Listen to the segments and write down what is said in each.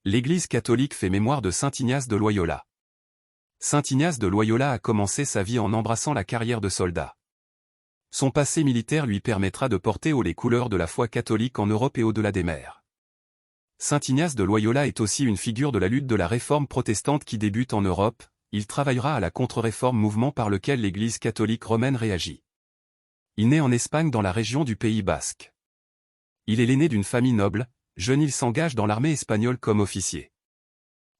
L'Église catholique fait mémoire de saint Ignace de Loyola. Saint Ignace de Loyola a commencé sa vie en embrassant la carrière de soldat. Son passé militaire lui permettra de porter haut les couleurs de la foi catholique en Europe et au-delà des mers. Saint Ignace de Loyola est aussi une figure de la lutte de la réforme protestante qui débute en Europe. Il travaillera à la contre-réforme, mouvement par lequel l'Église catholique romaine réagit. Il naît en Espagne dans la région du Pays basque. Il est l'aîné d'une famille noble. Jeune, il s'engage dans l'armée espagnole comme officier.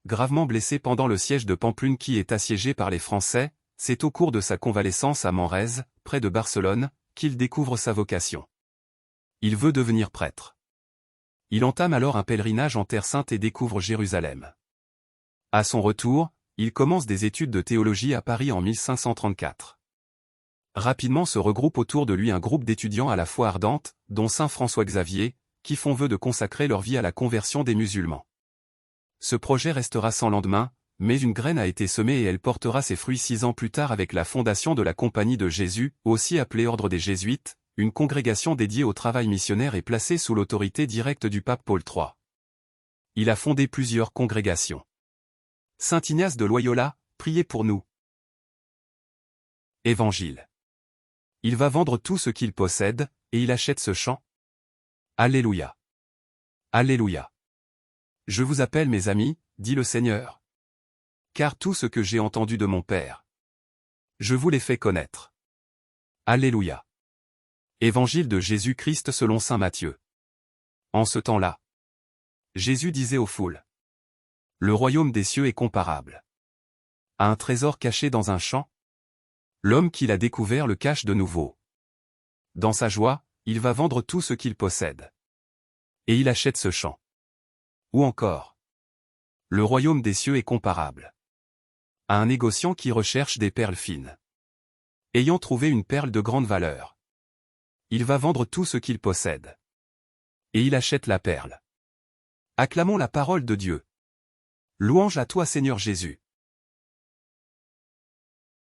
Gravement blessé pendant le siège de Pampelune qui est assiégé par les Français, c'est au cours de sa convalescence à Manresa, près de Barcelone, qu'il découvre sa vocation. Il veut devenir prêtre. Il entame alors un pèlerinage en Terre Sainte et découvre Jérusalem. À son retour, il commence des études de théologie à Paris en 1534. Rapidement se regroupe autour de lui un groupe d'étudiants à la foi ardente, dont saint François Xavier, qui font vœu de consacrer leur vie à la conversion des musulmans. Ce projet restera sans lendemain, mais une graine a été semée et elle portera ses fruits 6 ans plus tard avec la fondation de la Compagnie de Jésus, aussi appelée Ordre des Jésuites, une congrégation dédiée au travail missionnaire et placée sous l'autorité directe du pape Paul III. Il a fondé plusieurs congrégations. Saint Ignace de Loyola, priez pour nous. Évangile. Il va vendre tout ce qu'il possède, et il achète ce champ. Alléluia. Alléluia. Je vous appelle mes amis, dit le Seigneur. Car tout ce que j'ai entendu de mon Père, je vous l'ai fait connaître. Alléluia. Évangile de Jésus-Christ selon saint Matthieu. En ce temps-là, Jésus disait aux foules: le royaume des cieux est comparable à un trésor caché dans un champ. L'homme qui l'a découvert le cache de nouveau. Dans sa joie, il va vendre tout ce qu'il possède. Et il achète ce champ. Ou encore, le royaume des cieux est comparable à un négociant qui recherche des perles fines. Ayant trouvé une perle de grande valeur, il va vendre tout ce qu'il possède. Et il achète la perle. Acclamons la parole de Dieu. Louange à toi Seigneur Jésus.